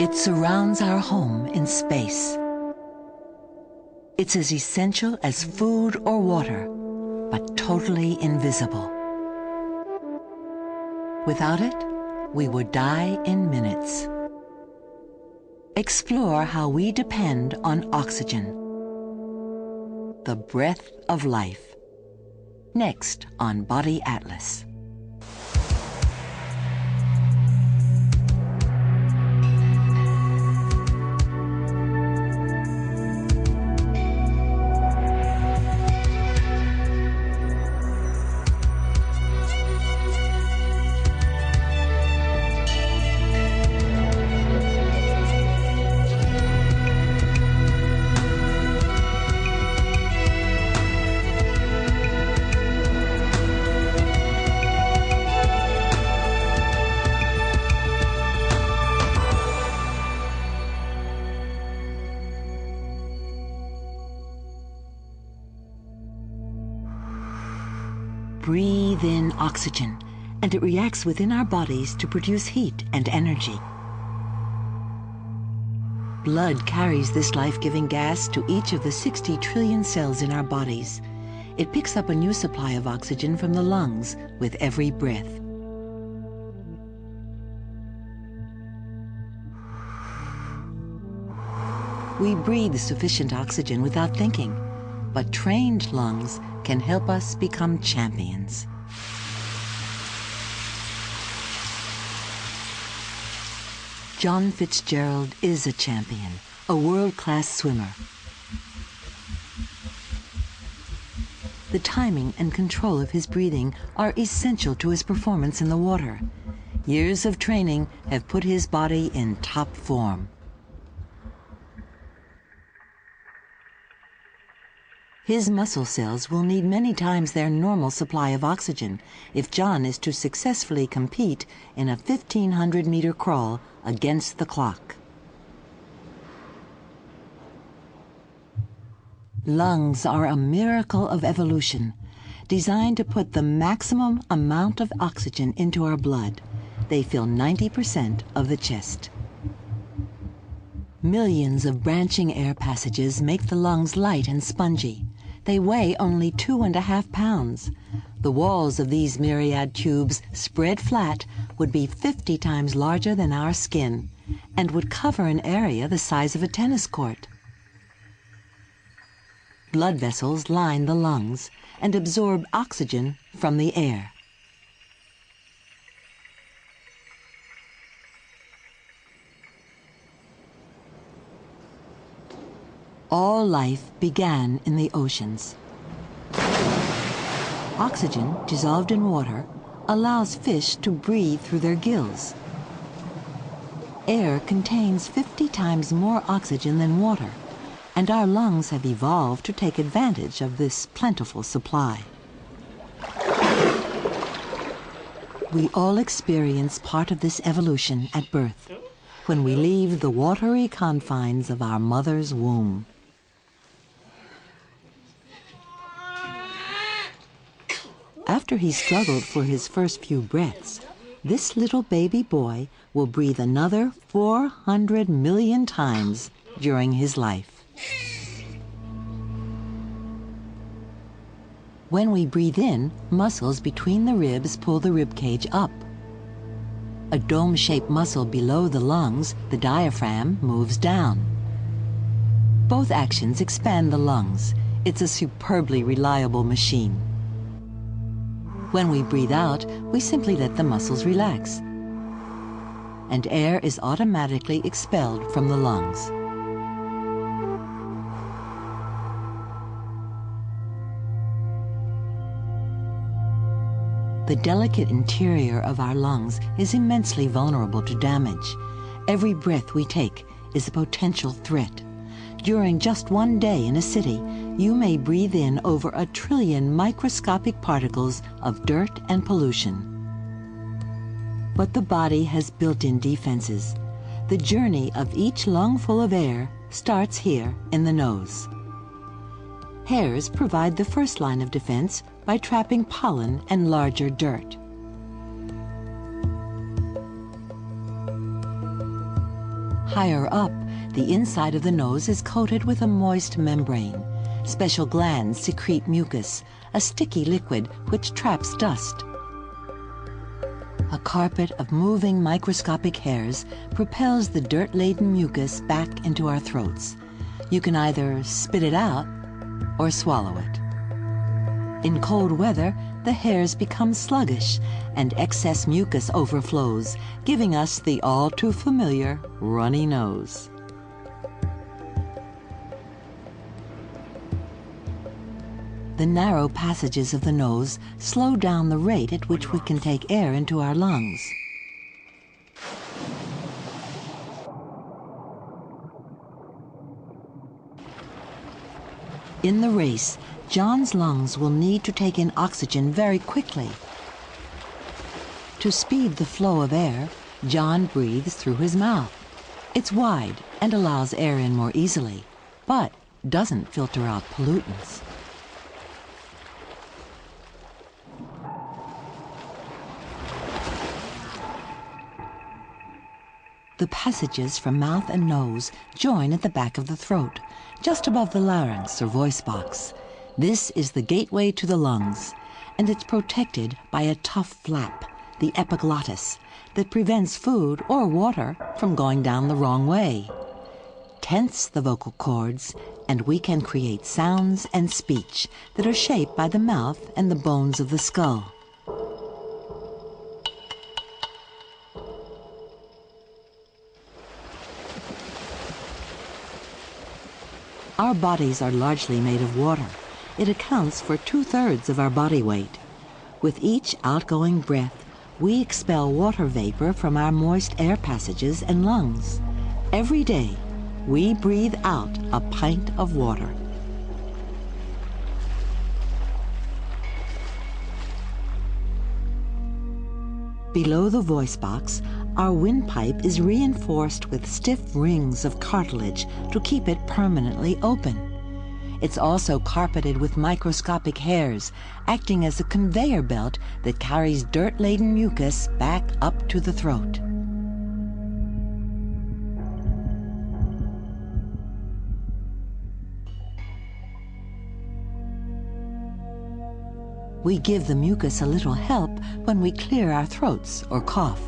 It surrounds our home in space. It's as essential as food or water, but totally invisible. Without it, we would die in minutes. Explore how we depend on oxygen, the breath of life. Next on Body Atlas. Breathe in oxygen, and it reacts within our bodies to produce heat and energy. Blood carries this life-giving gas to each of the 60 trillion cells in our bodies. It picks up a new supply of oxygen from the lungs with every breath. We breathe sufficient oxygen without thinking, but trained lungs can help us become champions. John Fitzgerald is a champion, a world-class swimmer. The timing and control of his breathing are essential to his performance in the water. Years of training have put his body in top form. His muscle cells will need many times their normal supply of oxygen if John is to successfully compete in a 1,500-meter crawl against the clock. Lungs are a miracle of evolution, designed to put the maximum amount of oxygen into our blood. They fill 90% of the chest. Millions of branching air passages make the lungs light and spongy. They weigh only 2.5 pounds. The walls of these myriad tubes, spread flat, would be 50 times larger than our skin and would cover an area the size of a tennis court. Blood vessels line the lungs and absorb oxygen from the air. All life began in the oceans. Oxygen, dissolved in water, allows fish to breathe through their gills. Air contains 50 times more oxygen than water, and our lungs have evolved to take advantage of this plentiful supply. We all experience part of this evolution at birth, when we leave the watery confines of our mother's womb. After he struggled for his first few breaths, this little baby boy will breathe another 400 million times during his life. When we breathe in, muscles between the ribs pull the rib cage up. A dome-shaped muscle below the lungs, the diaphragm, moves down. Both actions expand the lungs. It's a superbly reliable machine. When we breathe out, we simply let the muscles relax, and air is automatically expelled from the lungs. The delicate interior of our lungs is immensely vulnerable to damage. Every breath we take is a potential threat. During just one day in a city, you may breathe in over 1 trillion microscopic particles of dirt and pollution. But the body has built-in defenses. The journey of each lungful of air starts here in the nose. Hairs provide the first line of defense by trapping pollen and larger dirt. Higher up, the inside of the nose is coated with a moist membrane. Special glands secrete mucus, a sticky liquid which traps dust. A carpet of moving microscopic hairs propels the dirt-laden mucus back into our throats. You can either spit it out or swallow it. In cold weather, the hairs become sluggish and excess mucus overflows, giving us the all-too-familiar runny nose. The narrow passages of the nose slow down the rate at which we can take air into our lungs. In the race, John's lungs will need to take in oxygen very quickly. To speed the flow of air, John breathes through his mouth. It's wide and allows air in more easily, but doesn't filter out pollutants. The passages from mouth and nose join at the back of the throat, just above the larynx or voice box. This is the gateway to the lungs, and it's protected by a tough flap, the epiglottis, that prevents food or water from going down the wrong way. Tense the vocal cords, and we can create sounds and speech that are shaped by the mouth and the bones of the skull. Our bodies are largely made of water. It accounts for 2/3 of our body weight. With each outgoing breath, we expel water vapor from our moist air passages and lungs. Every day, we breathe out a pint of water. Below the voice box, our windpipe is reinforced with stiff rings of cartilage to keep it permanently open. It's also carpeted with microscopic hairs, acting as a conveyor belt that carries dirt-laden mucus back up to the throat. We give the mucus a little help when we clear our throats or cough.